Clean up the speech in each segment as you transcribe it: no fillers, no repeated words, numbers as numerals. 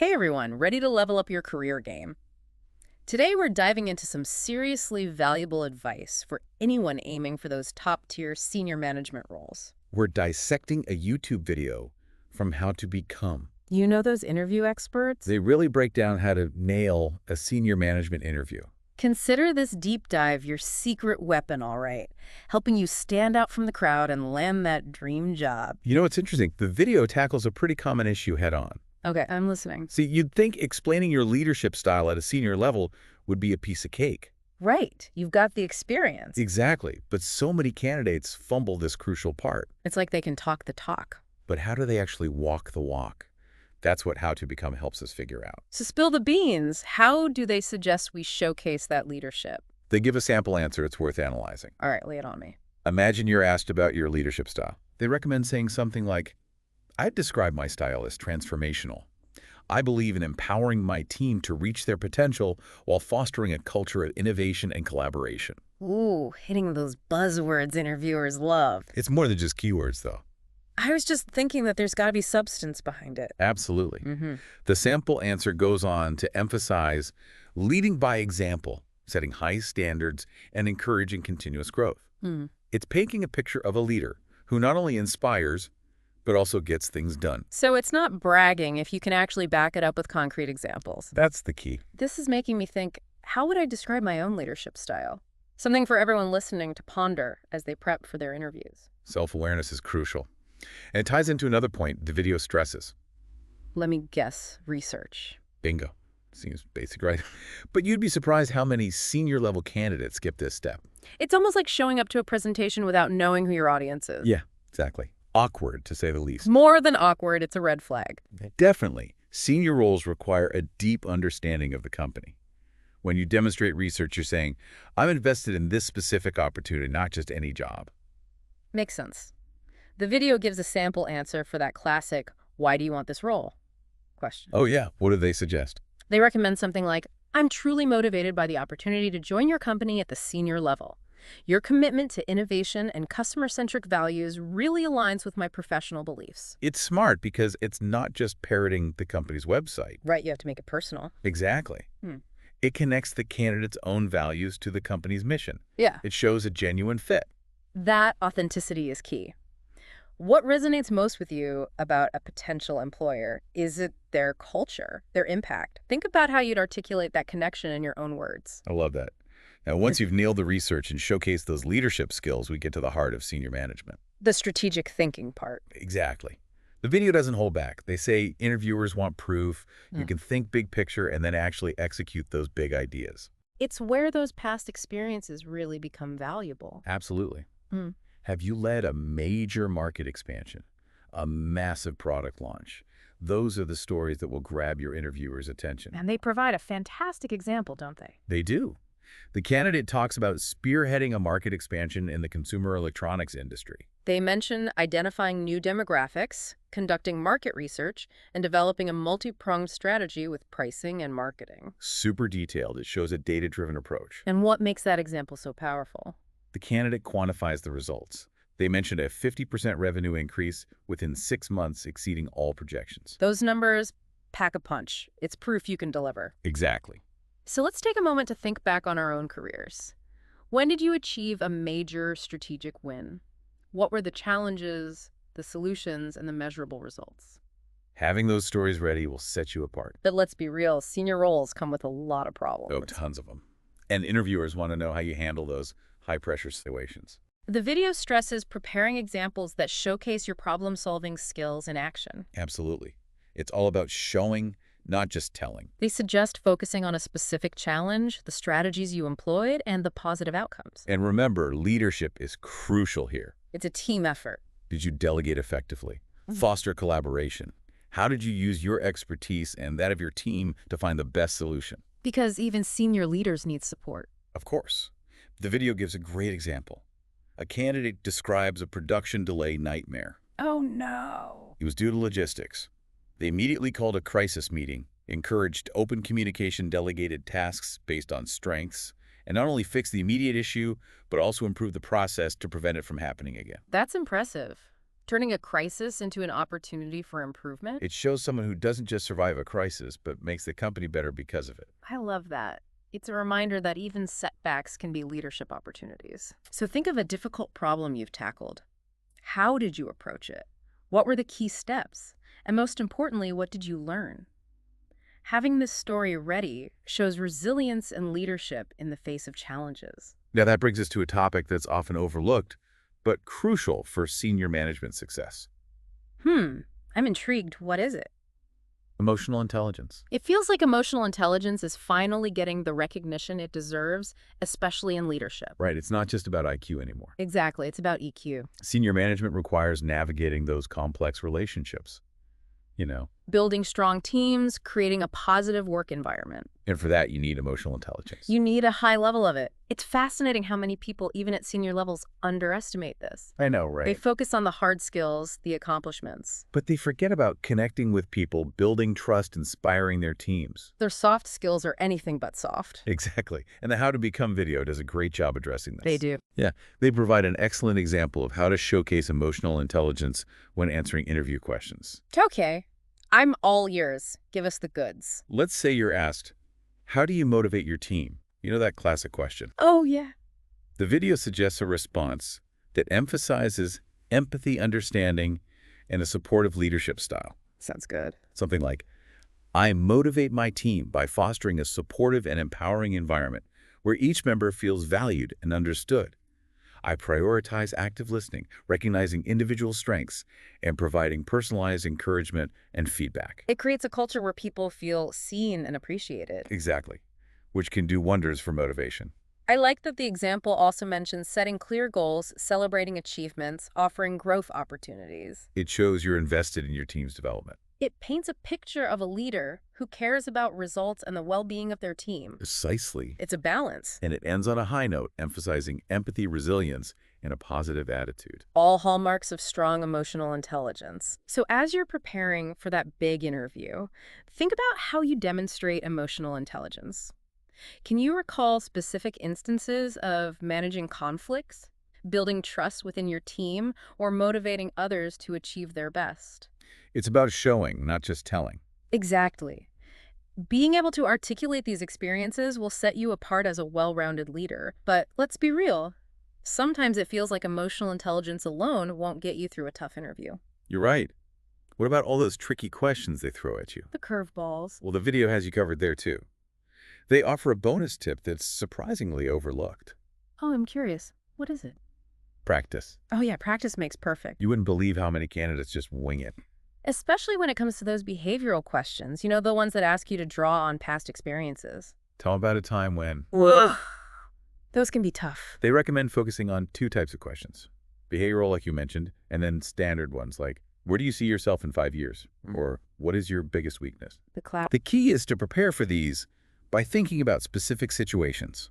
Hey everyone, ready to level up your career game? Today we're diving into some seriously valuable advice for anyone aiming for those top-tier senior management roles. We're dissecting a YouTube video from how to become. You know those interview experts? They really break down how to nail a senior management interview. Consider this deep dive your secret weapon, all right, helping you stand out from the crowd and land that dream job. You know, it's interesting. The video tackles a pretty common issue head-on. Okay, I'm listening. See, you'd think explaining your leadership style at a senior level would be a piece of cake. Right, you've got the experience. Exactly, but so many candidates fumble this crucial part. It's like they can talk the talk. But how do they actually walk the walk? That's what How to Become helps us figure out. So spill the beans. How do they suggest we showcase that leadership? They give a sample answer it's worth analyzing. All right, lay it on me. Imagine you're asked about your leadership style. They recommend saying something like, I'd describe my style as transformational. I believe in empowering my team to reach their potential while fostering a culture of innovation and collaboration. Ooh, hitting those buzzwords interviewers love. It's more than just keywords, though. I was just thinking that there's got to be substance behind it. Absolutely. Mm-hmm. The sample answer goes on to emphasize leading by example, setting high standards, and encouraging continuous growth. Hmm. It's painting a picture of a leader who not only inspires, but also gets things done. So it's not bragging if you can actually back it up with concrete examples. That's the key. This is making me think, how would I describe my own leadership style? Something for everyone listening to ponder as they prep for their interviews. Self-awareness is crucial. And it ties into another point the video stresses. Let me guess, research. Bingo. Seems basic, right? But you'd be surprised how many senior-level candidates skip this step. It's almost like showing up to a presentation without knowing who your audience is. Yeah, exactly. Awkward, to say the least. More than awkward, it's a red flag. Definitely. Senior roles require a deep understanding of the company. When you demonstrate research, you're saying, I'm invested in this specific opportunity, not just any job. Makes sense. The video gives a sample answer for that classic, why do you want this role? Question. Oh yeah, what do they suggest? They recommend something like, I'm truly motivated by the opportunity to join your company at the senior level. Your commitment to innovation and customer-centric values really aligns with my professional beliefs. It's smart because it's not just parroting the company's website. Right, you have to make it personal. Exactly. It connects the candidate's own values to the company's mission. Yeah. It shows a genuine fit. That authenticity is key. What resonates most with you about a potential employer? Is it their culture, their impact? Think about how you'd articulate that connection in your own words. I love that. Now, once you've nailed the research and showcased those leadership skills, we get to the heart of senior management. The strategic thinking part. Exactly. The video doesn't hold back. They say interviewers want proof. You can think big picture and then actually execute those big ideas. It's where those past experiences really become valuable. Absolutely. Mm. Have you led a major market expansion, a massive product launch? Those are the stories that will grab your interviewer's attention. And they provide a fantastic example, don't they? They do. The candidate talks about spearheading a market expansion in the consumer electronics industry. They mention identifying new demographics, conducting market research, and developing a multi-pronged strategy with pricing and marketing. Super detailed. It shows a data-driven approach. And what makes that example so powerful? The candidate quantifies the results. They mentioned a 50% revenue increase within 6 months, exceeding all projections. Those numbers pack a punch. It's proof you can deliver. Exactly. So let's take a moment to think back on our own careers. When did you achieve a major strategic win? What were the challenges, the solutions, and the measurable results? Having those stories ready will set you apart. But let's be real, senior roles come with a lot of problems. Oh, tons of them. And interviewers want to know how you handle those high-pressure situations. The video stresses preparing examples that showcase your problem-solving skills in action. Absolutely. It's all about showing, not just telling. They suggest focusing on a specific challenge, the strategies you employed, and the positive outcomes. And remember, leadership is crucial here. It's a team effort. Did you delegate effectively? Foster collaboration? How did you use your expertise and that of your team to find the best solution? Because even senior leaders need support. Of course. The video gives a great example. A candidate describes a production delay nightmare. Oh, no. It was due to logistics. They immediately called a crisis meeting, encouraged open communication, delegated tasks based on strengths, and not only fixed the immediate issue, but also improved the process to prevent it from happening again. That's impressive. turning a crisis into an opportunity for improvement. It shows someone who doesn't just survive a crisis, but makes the company better because of it. I love that. It's a reminder that even setbacks can be leadership opportunities. So think of a difficult problem you've tackled. How did you approach it? What were the key steps? And most importantly, what did you learn? Having this story ready shows resilience and leadership in the face of challenges. Now, that brings us to a topic that's often overlooked, but crucial for senior management success: I'm intrigued. What is it? emotional intelligence. It feels like emotional intelligence is finally getting the recognition it deserves, especially in leadership. Right, it's not just about IQ anymore. Exactly, it's about EQ. Senior management requires navigating those complex relationships, Building strong teams, creating a positive work environment. and for that you need emotional intelligence. You need a high level of it. It's fascinating how many people, even at senior levels, underestimate this. I know, They right? focus on the hard skills, the accomplishments. But they forget about connecting with people, building trust, inspiring their teams. Their soft skills are anything but soft. Exactly. And the How to Become video does a great job addressing this. They do. Yeah, they provide an excellent example of how to showcase emotional intelligence when answering interview questions. Okay, I'm all yours. Give us the goods. Let's say you're asked, how do you motivate your team? You know that classic question. Oh, yeah. The video suggests a response that emphasizes empathy, understanding, and a supportive leadership style. Sounds good. Something like, I motivate my team by fostering a supportive and empowering environment where each member feels valued and understood. I prioritize active listening, recognizing individual strengths, and providing personalized encouragement and feedback. It creates a culture where people feel seen and appreciated. Exactly, which can do wonders for motivation. I like that the example also mentions setting clear goals, celebrating achievements, offering growth opportunities. It shows you're invested in your team's development. It paints a picture of a leader who cares about results and the well-being of their team. Precisely. It's a balance. And it ends on a high note, emphasizing empathy, resilience, and a positive attitude. All hallmarks of strong emotional intelligence. So as you're preparing for that big interview, think about how you demonstrate emotional intelligence. Can you recall specific instances of managing conflicts, building trust within your team, or motivating others to achieve their best? It's about showing, not just telling. Exactly. Being able to articulate these experiences will set you apart as a well-rounded leader. But let's be real. Sometimes it feels like emotional intelligence alone won't get you through a tough interview. You're right. What about all those tricky questions they throw at you? The curveballs. Well, the video has you covered there, too. They offer a bonus tip that's surprisingly overlooked. Oh, I'm curious. What is it? Practice. Oh yeah, practice makes perfect. You wouldn't believe how many candidates just wing it. Especially when it comes to those behavioral questions, the ones that ask you to draw on past experiences. Tell them about a time when. Ugh. Those can be tough. They recommend focusing on two types of questions. Behavioral, like you mentioned, and then standard ones like, where do you see yourself in 5 years? Or what is your biggest weakness? The key is to prepare for these by thinking about specific situations,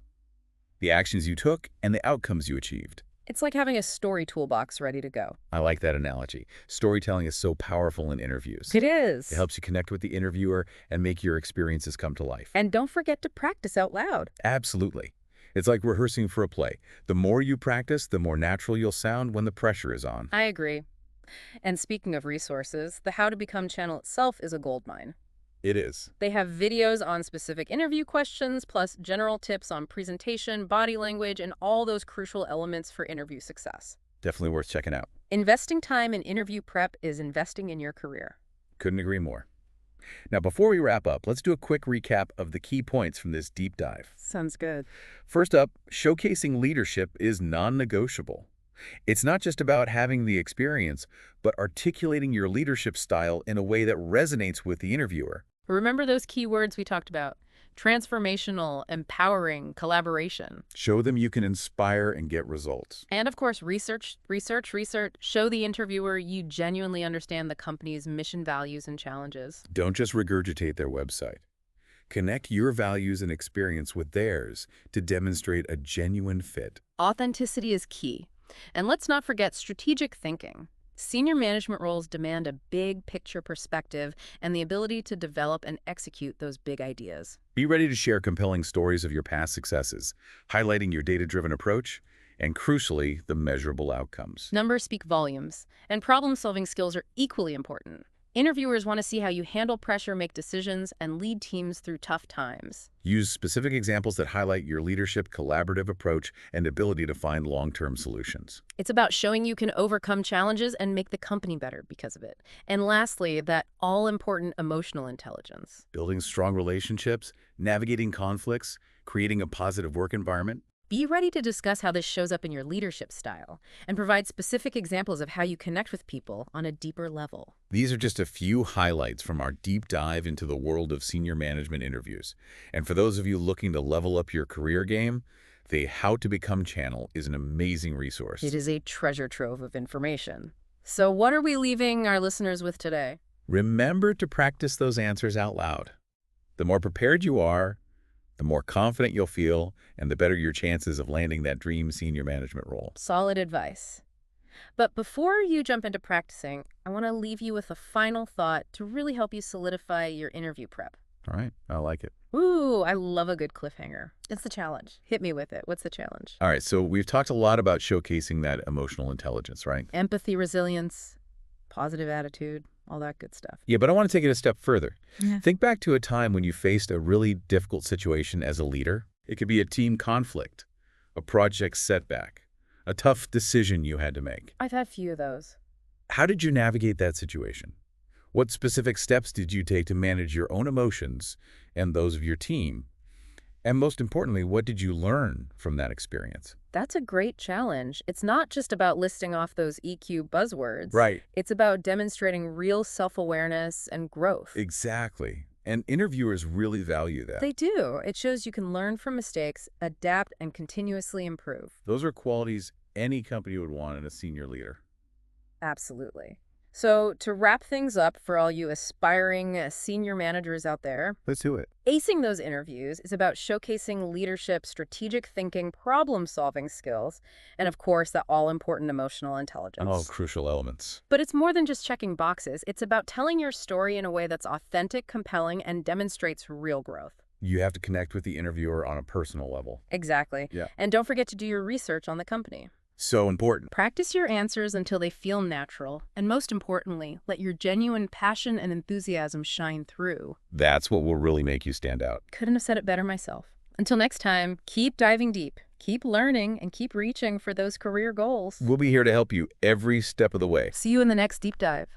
the actions you took, and the outcomes you achieved. It's like having a story toolbox ready to go. I like that analogy. Storytelling is so powerful in interviews. It is. It helps you connect with the interviewer and make your experiences come to life. And don't forget to practice out loud. Absolutely. It's like rehearsing for a play. The more you practice, the more natural you'll sound when the pressure is on. I agree. And speaking of resources, the How to Become channel itself is a goldmine. It is. They have videos on specific interview questions, plus general tips on presentation, body language, and all those crucial elements for interview success. Definitely worth checking out. Investing time in interview prep is investing in your career. Couldn't agree more. Now, before we wrap up, let's do a quick recap of the key points from this deep dive. Sounds good. First up, showcasing leadership is non-negotiable. It's not just about having the experience, but articulating your leadership style in a way that resonates with the interviewer. Remember those key words we talked about: transformational, empowering, collaboration. Show them you can inspire and get results. And of course, research. Show the interviewer you genuinely understand the company's mission, values, and challenges. Don't just regurgitate their website. Connect your values and experience with theirs to demonstrate a genuine fit. Authenticity is key. And let's not forget strategic thinking. Senior management roles demand a big picture perspective and the ability to develop and execute those big ideas. Be ready to share compelling stories of your past successes, highlighting your data-driven approach and crucially, the measurable outcomes. Numbers speak volumes, and problem-solving skills are equally important. Interviewers want to see how you handle pressure, make decisions, and lead teams through tough times. Use specific examples that highlight your leadership, collaborative approach, and ability to find long-term solutions. It's about showing you can overcome challenges and make the company better because of it. And lastly, that all-important emotional intelligence. Building strong relationships, navigating conflicts, creating a positive work environment. Be ready to discuss how this shows up in your leadership style and provide specific examples of how you connect with people on a deeper level. These are just a few highlights from our deep dive into the world of senior management interviews. And for those of you looking to level up your career game, the How to Become channel is an amazing resource. It is a treasure trove of information. So what are we leaving our listeners with today? Remember to practice those answers out loud. The more prepared you are, the more confident you'll feel, and the better your chances of landing that dream senior management role. Solid advice. But before you jump into practicing, I want to leave you with a final thought to really help you solidify your interview prep. All right, I like it. Ooh, I love a good cliffhanger. It's the challenge. Hit me with it. What's the challenge? All right, so we've talked a lot about showcasing that emotional intelligence, right? Empathy, resilience, positive attitude, all that good stuff. Yeah, but I want to take it a step further. Yeah. Think back to a time when you faced a really difficult situation as a leader. It could be a team conflict, a project setback, a tough decision you had to make. I've had a few of those. How did you navigate that situation? What specific steps did you take to manage your own emotions and those of your team? And most importantly, what did you learn from that experience? That's a great challenge. It's not just about listing off those EQ buzzwords. Right. It's about demonstrating real self-awareness and growth. Exactly. And interviewers really value that. They do. It shows you can learn from mistakes, adapt, and continuously improve. Those are qualities any company would want in a senior leader. Absolutely. So to wrap things up for all you aspiring senior managers out there, Let's do it. acing those interviews is about showcasing leadership, strategic thinking, problem-solving skills, and of course, that all-important emotional intelligence. All crucial elements. But it's more than just checking boxes. It's about telling your story in a way that's authentic, compelling, and demonstrates real growth. You have to connect with the interviewer on a personal level. Exactly. Yeah. And don't forget to do your research on the company. So important. Practice your answers until they feel natural, and most importantly, let your genuine passion and enthusiasm shine through. That's what will really make you stand out. Couldn't have said it better myself. Until next time, keep diving deep, keep learning, and keep reaching for those career goals. We'll be here to help you every step of the way. See you in the next deep dive.